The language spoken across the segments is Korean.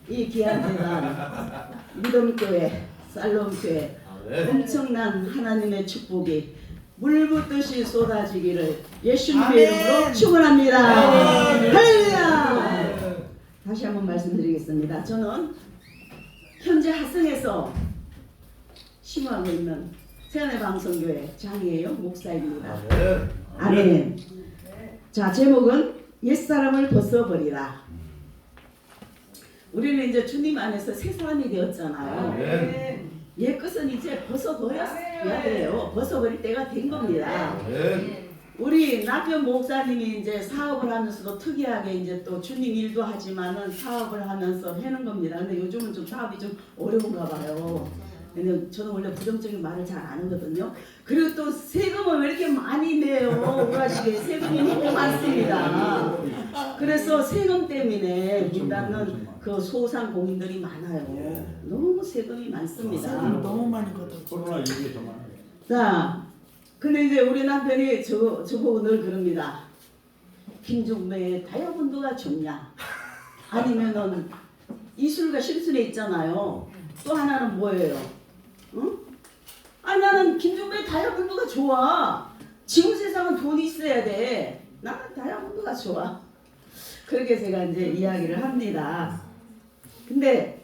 이 귀한 대단 믿음교회 살롬교회 엄청난 하나님의 축복이 물붓듯이 쏟아지기를 예수님의 이름으로 축원합니다. 할렐루야. 다시 한번 말씀드리겠습니다. 저는 현재 하성에서 심호하고 있는 세안의 방송교회 장이에요 목사입니다. 아멘. 자, 제목은 옛사람을 벗어버리라. 우리는 이제 주님 안에서 새 사람이 되었잖아요. 옛 것은 이제 벗어둬야 돼요. 벗어버릴 때가 된 겁니다. 우리 남편 목사님이 이제 사업을 하면서도 특이하게 이제 또 주님 일도 하지만은 사업을 하면서 해는 겁니다. 근데 요즘은 좀 사업이 좀 어려운가 봐요. 근데 저는 원래 부정적인 말을 잘 안 하거든요. 그리고 또 세금을 왜 이렇게 많이 내요? 우라시게 세금이 너무 많습니다. 그래서 세금 때문에 문 닫는 그 소상공인들이 많아요. 너무 세금이 많습니다. 세금이 너무 많이 걷어. 코로나 이후에 더 많아요. 자, 근데 이제 우리 남편이 저보고 늘 그럽니다. 김종배의 다이아몬드가 좋냐? 아니면은 이술가 실순에 있잖아요. 또 하나는 뭐예요? 응? 아니 나는 김종배의 다이아몬드가 좋아. 지금 세상은 돈이 있어야 돼. 나는 다이아몬드가 좋아. 그렇게 제가 이제 이야기를 합니다. 근데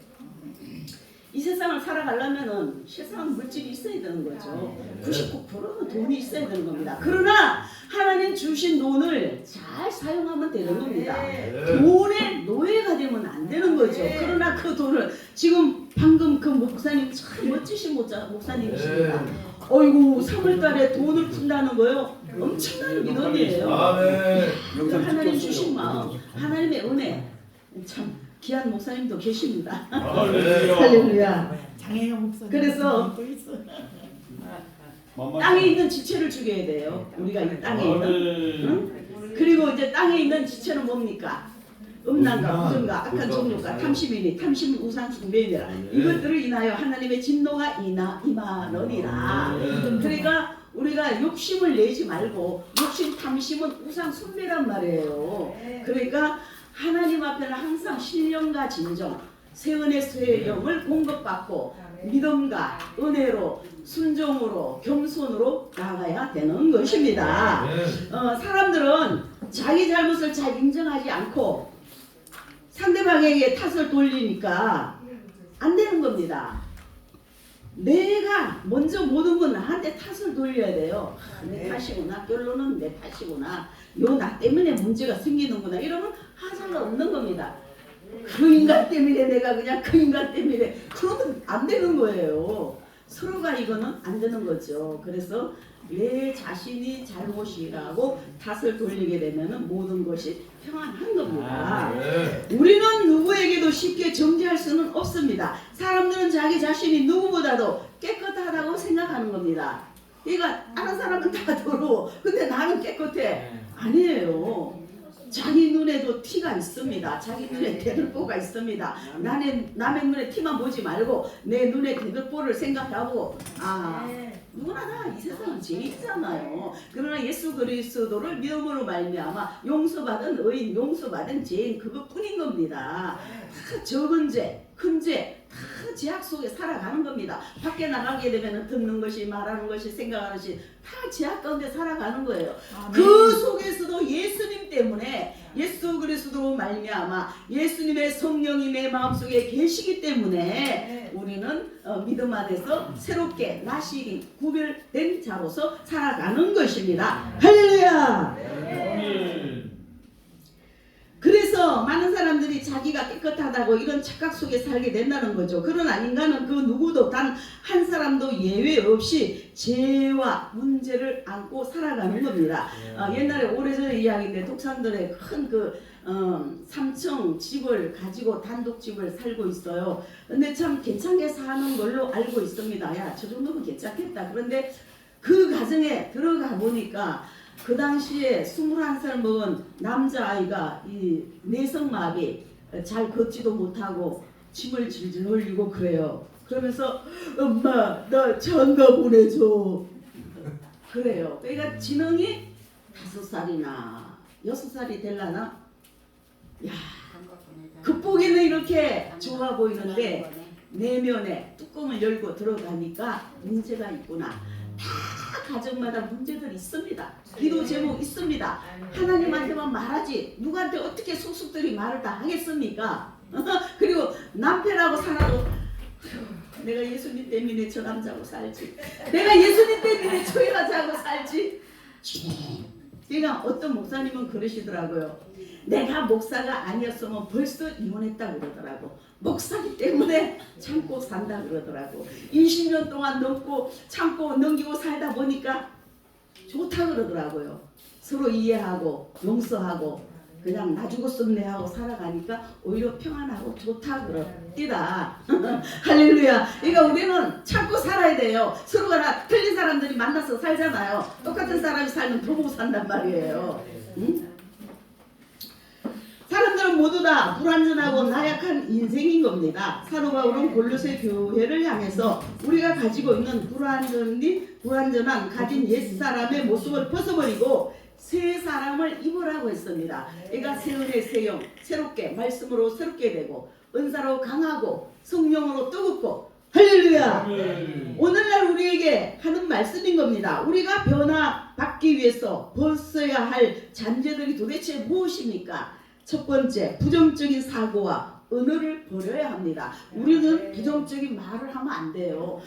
이 세상을 살아가려면은 세상은 물질이 있어야 되는 거죠. 99%는 돈이 있어야 되는 겁니다. 그러나 하나님 주신 돈을 잘 사용하면 되는 겁니다. 돈의 노예가 되면 안 되는 거죠. 그러나 그 돈을 지금 방금 그 목사님 참 멋지신 목사님이십니다. 어이구 3월달에 돈을 푼다는 거요. 엄청난 믿음이에요. 하나님 주신 마음, 하나님의 은혜 참. 귀한 목사님도 계십니다. 할렐루야. 장애가 목사님. 그래서 또 있어. 땅에 있는 지체를 죽여야 돼요. 우리가 이 땅에 있는. 응? 그리고 이제 땅에 있는 지체는 뭡니까? 음란과 부정과 악한 정욕과 탐심이니 탐심 우상 숭배이니라. 이것들을 인하여 하나님의 진노가 임하느니라. 그러니까 우리가 욕심을 내지 말고 욕심 탐심은 우상 숭배란 말이에요. 그러니까 하나님 앞에는 항상 신령과 진정, 세은의 새 영을 공급받고 믿음과 은혜로 순종으로 겸손으로 나가야 되는 것입니다. 사람들은 자기 잘못을 잘 인정하지 않고 상대방에게 탓을 돌리니까 안 되는 겁니다. 내가 먼저 모든 건 나한테 탓을 돌려야 돼요. 내 탓이구나. 결론은 내 탓이구나. 요 나 때문에 문제가 생기는구나. 이러면 하자가 없는 겁니다. 그 인간 때문에 내가 그냥 그 인간 때문에 그러면 안 되는 거예요. 서로가 이거는 안 되는 거죠. 그래서 내 자신이 잘못이라고 탓을 돌리게 되면 모든 것이 평안한 겁니다. 우리는 누구에게도 쉽게 정죄할 수는 없습니다. 사람들은 자기 자신이 누구보다도 깨끗하다고 생각하는 겁니다. 그러니까 다른 사람은 다 더러워. 근데 나는 깨끗해. 아니에요. 자기 눈에도 티가 있습니다. 자기 눈에 대들보가 있습니다. 남의 눈에 티만 보지 말고 내 눈에 대들보를 생각하고 누구나 다 이 세상은 죄 있잖아요. 그러나 예수 그리스도를 믿음으로 말미암아 용서받은 의인, 용서받은 죄인 그것뿐인 겁니다. 다 적은 죄, 큰 죄, 다 죄악 속에 살아가는 겁니다. 밖에 나가게 되면 듣는 것이, 말하는 것이, 생각하는 것이 다 죄악 가운데 살아가는 거예요. 그 속에서도 예수님 때문에 예수 그리스도로 말미암아 예수님의 성령이 내 마음속에 계시기 때문에 우리는 믿음 안에서 새롭게 나시린 구별된 자로서 살아가는 것입니다. 할렐루야. 그래서 많은 사람들이 자기가 깨끗하다고 이런 착각 속에 살게 된다는 거죠. 그러나 인간은 그 누구도 단 한 사람도 예외 없이 죄와 문제를 안고 살아가는 겁니다. 옛날에 오래전의 이야기인데 독산들의 큰 그 3층 집을 가지고 단독집을 살고 있어요. 근데 참 괜찮게 사는 걸로 알고 있습니다. 야, 저 정도면 괜찮겠다. 그런데 그 가정에 들어가 보니까 그 당시에 21살 먹은 남자아이가 이 내성마비 잘 걷지도 못하고 침을 질질 흘리고 그래요. 그러면서 엄마 나 장가 보내줘 그래요. 그러니까 지능이 5살이나 6살이 될라나? 야 이렇게 좋아 보이는데 내면에 뚜껑을 열고 들어가니까 문제가 있구나. 다 가정마다 문제들이 있습니다. 기도 제목 있습니다. 하나님한테만 말하지 누구한테 어떻게 속속들이 말을 다 하겠습니까? 그리고 남편하고 살아도 내가 예수님 때문에 저 남자하고 살지, 내가 예수님 때문에 저 여자하고 살지. 제가 어떤 목사님은 그러시더라고요. 내가 목사가 아니었으면 벌써 이혼했다 그러더라고. 목사기 때문에 참고 산다 그러더라고. 20년 동안 참고 넘기고 살다 보니까 좋다 그러더라고요. 서로 이해하고 용서하고 그냥 나 죽었음네 하고 살아가니까 오히려 평안하고 좋다 그럽디다. 할렐루야. 그러니까 우리는 참고 살아야 돼요. 서로가 다 틀린 사람들이 만나서 살잖아요. 똑같은 사람이 살면 더 못 산단 말이에요. 응? 사람들은 모두 다 불완전하고 나약한 인생인 겁니다. 사도 바울은 골로새 교회를 향해서 우리가 가지고 있는 불완전한 가진 옛사람의 모습을 벗어버리고 새 사람을 입으라고 했습니다. 그러니까 새은혜 새영, 새롭게 말씀으로 새롭게 되고 은사로 강하고 성령으로 뜨겁고 할렐루야. 오늘날 우리에게 하는 말씀인 겁니다. 우리가 변화받기 위해서 벗어야 할 잔재들이 도대체 무엇입니까? 첫 번째, 부정적인 사고와 언어를 버려야 합니다. 우리는 부정적인 말을 하면 안 돼요.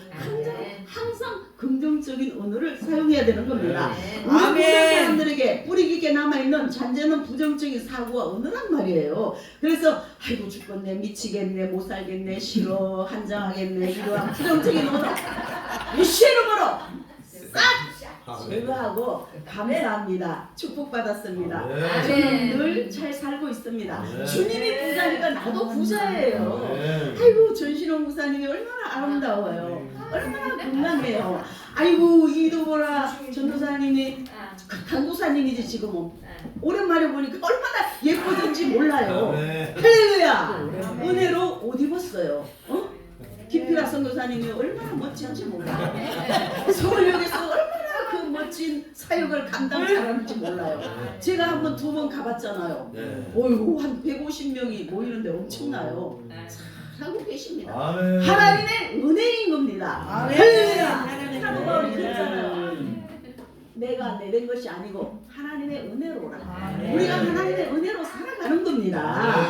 항상 긍정적인 언어를 사용해야 되는 겁니다. 우리 사람들에게 뿌리 깊게 남아있는 잔재는 부정적인 사고와 언어란 말이에요. 그래서 아이고 죽겠네, 미치겠네, 못 살겠네, 싫어, 한장하겠네, 이러한 부정적인 언어 예수님으로 싹 제거하고 감사합니다. 축복받았습니다. 저는 늘 잘 살고 있습니다. 주님이 부자니까 나도 부자예요. 아이고 전신홍 목사님이 얼마나 아름다워요. 얼마나 건강해요. 아이고 이도보라 전도사님이 강도사님이지 지금은. 오랜만에 보니까 얼마나 예쁘던지 몰라요. 할렐루야. 은혜로 옷 입었어요. 김필아 선교사님이 얼마나 멋진지 몰라요. 서울역에서 얼마나 그 멋진 사역을 감당 잘하는지 몰라요. 제가 한번 2번 가봤잖아요. 어이구 한 150명이 모이는데 엄청나요. 잘하고 계십니다. 하나님의 은혜인 겁니다. 할렐루야. 사도 바울이 그랬잖아요. 내가 내된 것이 아니고 하나님의 은혜로라. 우리가 하나님의 은혜로 살아가는 겁니다.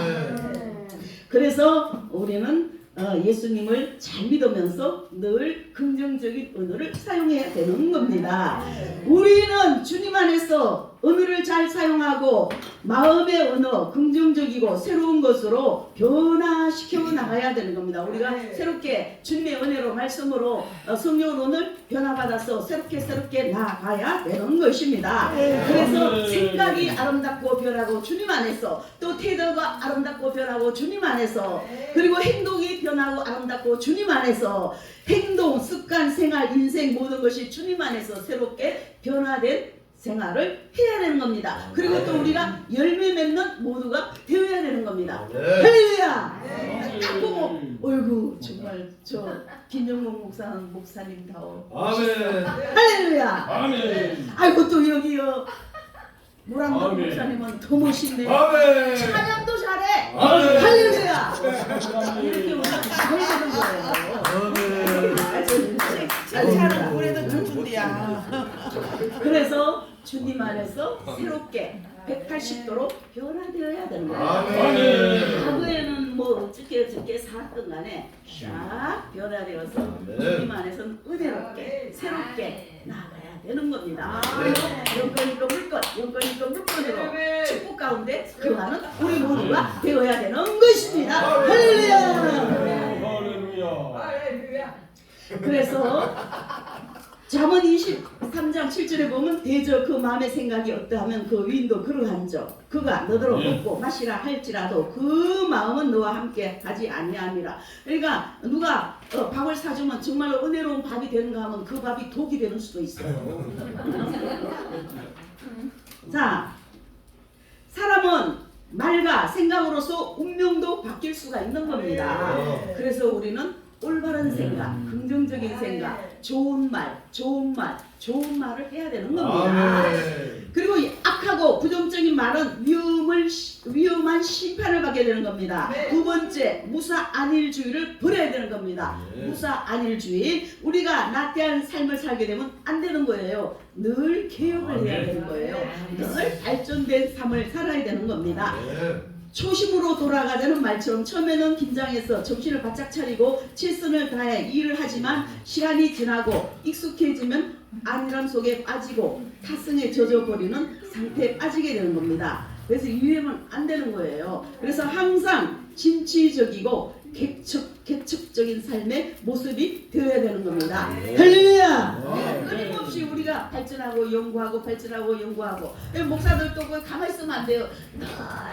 그래서 우리는 예수님을 잘 믿으면서 늘 긍정적인 언어를 사용해야 되는 겁니다. 우리는 주님 안에서 언어를 잘 사용하고 마음의 언어 긍정적이고 새로운 것으로 변화시켜 나가야 되는 겁니다. 우리가 새롭게 주님의 은혜로 말씀으로 성령 오늘 변화받아서 새롭게 나아가야 되는 것입니다. 그래서 생각이 아름답고 변하고 주님 안에서, 또 태도가 아름답고 변하고 주님 안에서, 그리고 행동이 변하고 아름답고 주님 안에서, 행동, 습관, 생활, 인생 모든 것이 주님 안에서 새롭게 변화된 생활을 해야 되는 겁니다. 그리고 또 우리가 열매 맺는 모두가 되어야 되는 겁니다. 할렐루야. 딱 보고 어이구 정말 저 김영목 목사는 목사님다워. 아멘. 할렐루야. 아멘. 아이고 또 여기요 모란도 목사님은 더 멋있네. 아멘. 찬양도 잘해. 아멘. 할렐루야. 이렇게 우리가 해야 되는 거예요. 칭찬은 그래도 주준디야. 그래서 주님 안에서 새롭게 180도로 변화되어야 되는 거예요. 아멘. 과거에는 뭐 어떻게 살았던 간에 쫙 변화되어서 주님 안에서는 은혜롭게 새롭게 나아가야 되는 겁니다. 영권이고 물건, 영권이고 물건으로 축복 가운데 그하는 우리 모두가 되어야 되는 것입니다. 할렐루야. 그래서 잠언 23장 7절에 보면 대저 그 마음의 생각이 어떠하면 그 위인도 그러한적 그가 너더러 먹고 마시라 할지라도 그 마음은 너와 함께 하지 아니함이라. 그러니까 누가 밥을 사주면 정말로 은혜로운 밥이 되는가 하면 그 밥이 독이 되는 수도 있어요. 자, 사람은 말과 생각으로서 운명도 바뀔 수가 있는 겁니다. 그래서 우리는 올바른 생각, 긍정적인 생각, 좋은 말, 좋은 말을 해야 되는 겁니다. 그리고 이 악하고 부정적인 말은 위험한 심판을 받게 되는 겁니다. 두 번째, 무사 안일주의를 버려야 되는 겁니다. 무사 안일주의. 우리가 나태한 삶을 살게 되면 안 되는 거예요. 늘 개혁을 해야 되는 거예요. 늘 발전된 삶을 살아야 되는 겁니다. 초심으로 돌아가자는 말처럼 처음에는 긴장해서 정신을 바짝 차리고 최선을 다해 일을 하지만 시간이 지나고 익숙해지면 안일함 속에 빠지고 타성에 젖어버리는 상태에 빠지게 되는 겁니다. 그래서 이러면 안 되는 거예요. 그래서 항상 진취적이고 개척적인 삶의 모습이 되어야 되는 겁니다. 할렐루야! 끊임없이 우리가 발전하고 연구하고 목사들도 가만히 있으면 안 돼요. 늘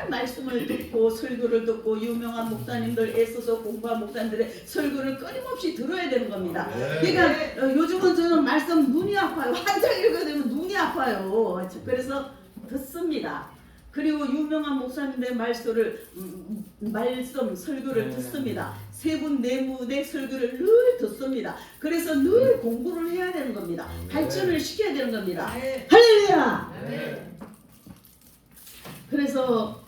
말씀을 듣고 설교를 듣고 유명한 목사님들 애써서 공부한 목사님들의 설교를 끊임없이 들어야 되는 겁니다. 그러니까 요즘은 저는 말씀 눈이 아파요. 한 장 읽어야 되면 눈이 아파요. 그래서 듣습니다. 그리고 유명한 목사님들의 말씀 설교를 듣습니다. 세 분 네 분의 설교를 늘 듣습니다. 그래서 늘 공부를 해야 되는 겁니다. 발전을 시켜야 되는 겁니다. 할렐루야! 그래서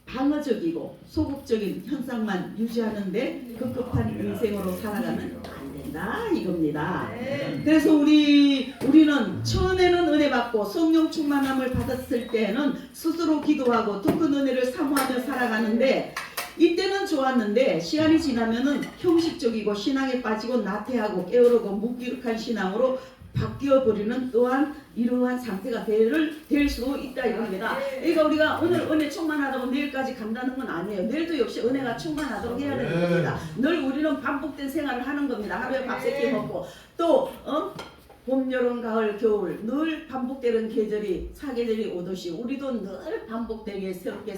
방어적이고 소극적인 현상만 유지하는데 급급한 인생으로 살아가면 안 된다 이겁니다. 그래서 우리는 처음에는 은혜 받고 성령 충만함을 받았을 때는 스스로 기도하고 더 큰 은혜를 사모하며 살아가는데 이때는 좋았는데 시간이 지나면은 형식적이고 신앙에 빠지고 나태하고 게으르고 무기력한 신앙으로 바뀌어버리는 또한 이러한 상태가 될 수 있다 이겁니다. 그러니까 우리가 오늘 은혜 충만하다고 내일까지 간다는 건 아니에요. 내일도 역시 은혜가 충만하도록 해야 되는 겁니다. 늘 우리는 반복된 생활을 하는 겁니다. 하루에 밥 3끼 먹고 또 봄, 여름, 가을, 겨울 늘 반복되는 계절이 사계절이 오듯이 우리도 늘 반복되게 새롭게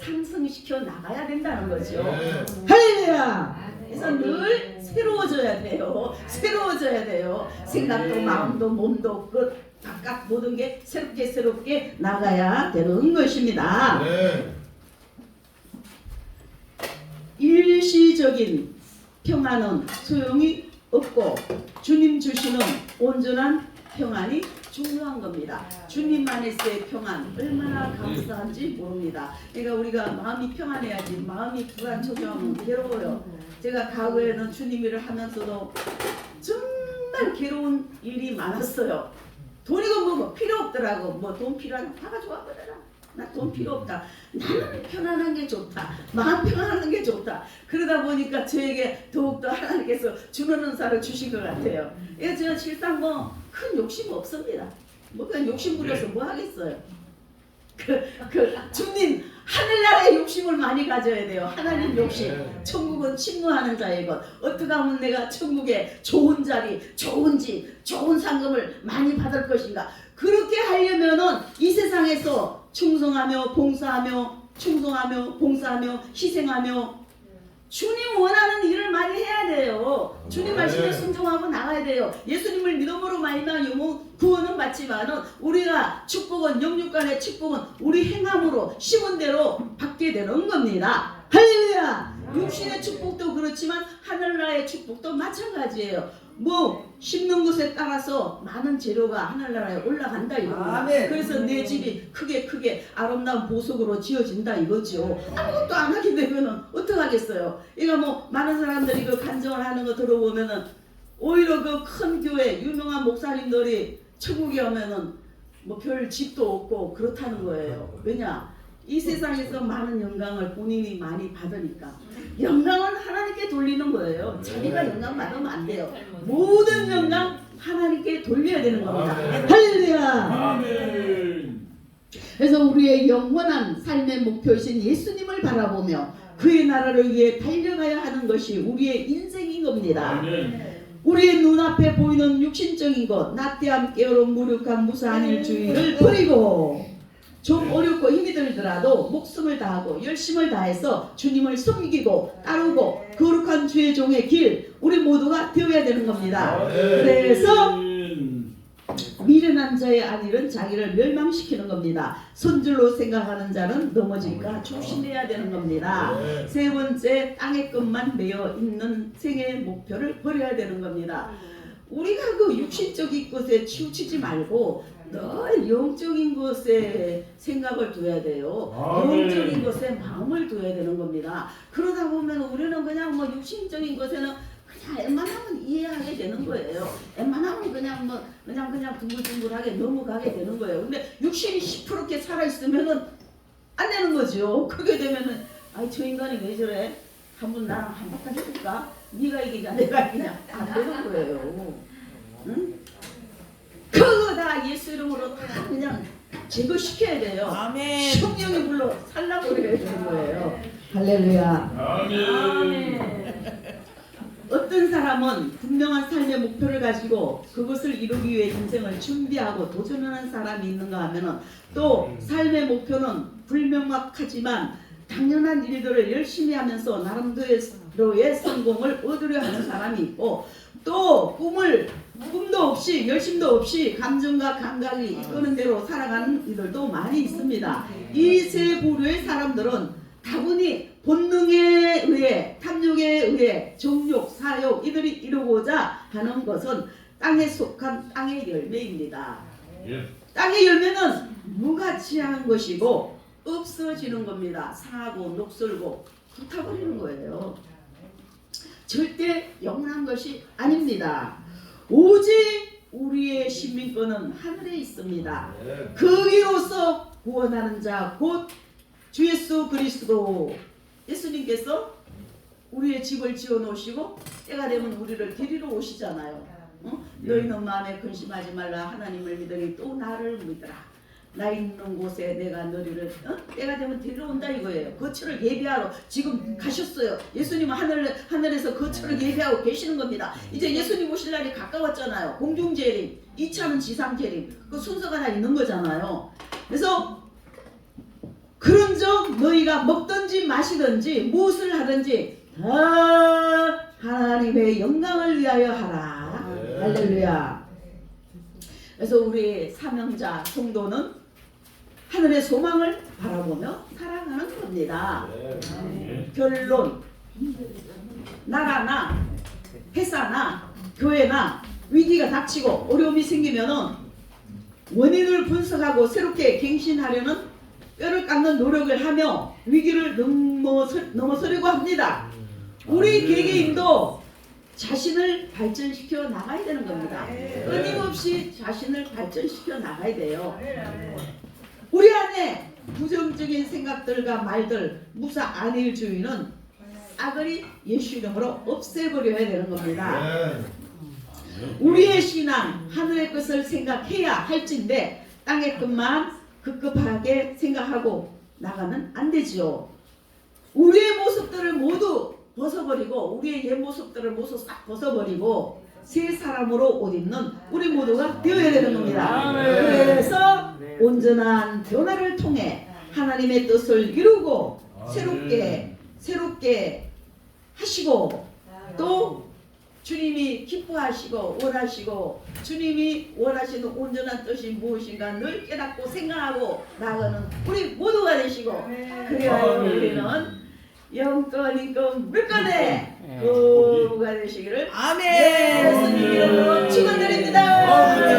상승시켜 나가야 된다는 거죠. 할렐루야! 그래서 늘 새로워져야 돼요. 생각도 마음도 몸도 각각 모든 게 새롭게 나가야 되는 것입니다. 일시적인 평안은 소용이 없고 주님 주시는 온전한 평안이 중요한 겁니다. 주님만의서의 평안 얼마나 감사한지 모릅니다. 그러니까 우리가 마음이 평안해야지 마음이 불안초조하면 괴로워요. 제가 과거에는 주님 일을 하면서도 정말 괴로운 일이 많았어요. 돈이고 뭐 필요 없더라고. 뭐 돈 필요한 다 가져와 버려라. 나 돈 필요 없다. 나는 편안한 게 좋다. 마음 편안한 게 좋다. 그러다 보니까 저에게 더욱더 하나님께서 주는 은사를 주신 것 같아요. 그래서 제가 실상 큰 욕심 없습니다. 그냥 욕심 부려서 뭐 하겠어요. 주님 하늘나라의 욕심을 많이 가져야 돼요. 하나님 욕심. 천국은 침노하는 자의 것. 어떻게 하면 내가 천국에 좋은 자리, 좋은 집, 좋은 상금을 많이 받을 것인가. 그렇게 하려면은 이 세상에서 충성하며 봉사하며 희생하며 주님 원하는 일을 많이 해야 돼요. 주님 말씀에 순종하고 나가야 돼요. 예수님을 믿음으로 말미암아 구원은 받지만은 우리가 축복은 영육간의 축복은 우리 행함으로 심은 대로 받게 되는 겁니다. 할렐루야! 육신의 축복도 그렇지만 하늘나라의 축복도 마찬가지예요. 심는 것에 따라서 많은 재료가 하늘나라에 올라간다 이겁니다. 그래서 내 집이 크게 아름다운 보석으로 지어진다 이거죠. 아무것도 안 하게 되면은 어떡하겠어요. 이거 많은 사람들이 그 간증을 하는 거 들어보면은 오히려 그 큰 교회 유명한 목사님들이 천국에 오면은 별 집도 없고 그렇다는 거예요. 왜냐? 이 세상에서 많은 영광을 본인이 많이 받으니까 영광은 하나님께 돌리는 거예요. 자기가 영광 받으면 안 돼요. 모든 영광 하나님께 돌려야 되는 겁니다. 할렐루야! 그래서 우리의 영원한 삶의 목표이신 예수님을 바라보며 그의 나라를 위해 달려가야 하는 것이 우리의 인생인 겁니다. 우리의 눈앞에 보이는 육신적인 것, 나태함, 게으름, 무력함, 무사한 일주의를 버리고 좀 어렵고 힘이 들더라도 목숨을 다하고 열심을 다해서 주님을 섬기고 따르고 거룩한 주의 종의 길 우리 모두가 되어야 되는 겁니다. 그래서 미련한 자의 안일은 자기를 멸망시키는 겁니다. 손줄로 생각하는 자는 넘어질까 조심해야 되는 겁니다. 세 번째, 땅의 것만 매여 있는 생의 목표를 버려야 되는 겁니다. 우리가 그 육신적인 것에 치우치지 말고 늘 영적인 것에 생각을 둬야 돼요. 영적인 것에 마음을 둬야 되는 겁니다. 그러다 보면 우리는 그냥 뭐 육신적인 것에는 그냥 웬만하면 이해하게 되는 거예요. 웬만하면 그냥 둥글둥글하게 넘어가게 되는 거예요. 근데 육신이 시퍼렇게 살아있으면은 안 되는 거죠. 그렇게 되면은 아이 저 인간이 왜 저래? 한번 나랑 한바탕 해볼까? 네가 이기자 내가 이기자 안 되는 거예요. 응? 그거 다 예수 이름으로 다 그냥 제거시켜야 돼요. 아멘. 성령이 불러 살라버려야 되는 거예요. 할렐루야. 아멘. 어떤 사람은 분명한 삶의 목표를 가지고 그것을 이루기 위해 인생을 준비하고 도전하는 사람이 있는가 하면은 또 삶의 목표는 불명확하지만 당연한 일들을 열심히 하면서 나름대로의 성공을 얻으려 하는 사람이 있고 또 꿈도 없이 열심도 없이 감정과 감각이 이끄는 대로 살아가는 이들도 많이 있습니다. 이 세 부류의 사람들은 다분히 본능에 의해 탐욕에 의해 정욕, 사욕 이들이 이루고자 하는 것은 땅에 속한 땅의 열매입니다. 땅의 열매는 무가치한 것이고 없어지는 겁니다. 상하고 녹슬고 불타버리는 거예요. 절대 영원한 것이 아닙니다. 오직 우리의 시민권은 하늘에 있습니다. 거기로서 구원하는 자 곧 주 예수 그리스도. 예수님께서 우리의 집을 지어 놓으시고 때가 되면 우리를 데리러 오시잖아요. 너희는 마음에 근심하지 말라. 하나님을 믿으니 또 나를 믿으라. 나 있는 곳에 내가 너희를 때가 되면 데리러 온다 이거예요. 거처를 예비하러 지금 가셨어요. 예수님은 하늘에서 거처를 예비하고 계시는 겁니다. 이제 예수님 오실 날이 가까웠잖아요. 공중재림, 2차는 지상재림. 그 순서가 다 있는 거잖아요. 그래서 그런즉 너희가 먹든지 마시든지 무엇을 하든지 다 하나님의 영광을 위하여 하라. 할렐루야. 그래서 우리 사명자 성도는 하늘의 소망을 바라보며 살아가는 겁니다. 결론, 나라나 회사나 교회나 위기가 닥치고 어려움이 생기면은 원인을 분석하고 새롭게 갱신하려는 뼈를 깎는 노력을 하며 위기를 넘어서려고 합니다. 우리 개개인도 자신을 발전시켜 나가야 되는 겁니다. 끊임없이 자신을 발전시켜 나가야 돼요. 우리 안에 부정적인 생각들과 말들, 무사 안일주의는 싸그리 예수 이름으로 없애버려야 되는 겁니다. 우리의 신앙, 하늘의 것을 생각해야 할진데 땅의 것만 급급하게 생각하고 나가면 안 되죠. 우리의 모습들을 모두 벗어버리고 우리의 옛 모습들을 모두 싹 벗어버리고 새 사람으로 옷 입는 우리 모두가 되어야 되는 겁니다. 그래서 온전한 변화를 통해 하나님의 뜻을 이루고 새롭게 하시고 또 주님이 기뻐하시고 원하시고 주님이 원하시는 온전한 뜻이 무엇인가 늘 깨닫고 생각하고 나아가는 우리 모두가 되시고 그래야 우리는 영권이고 물권의 부가 되시기를 아멘. 예수님 이름으로 축원드립니다.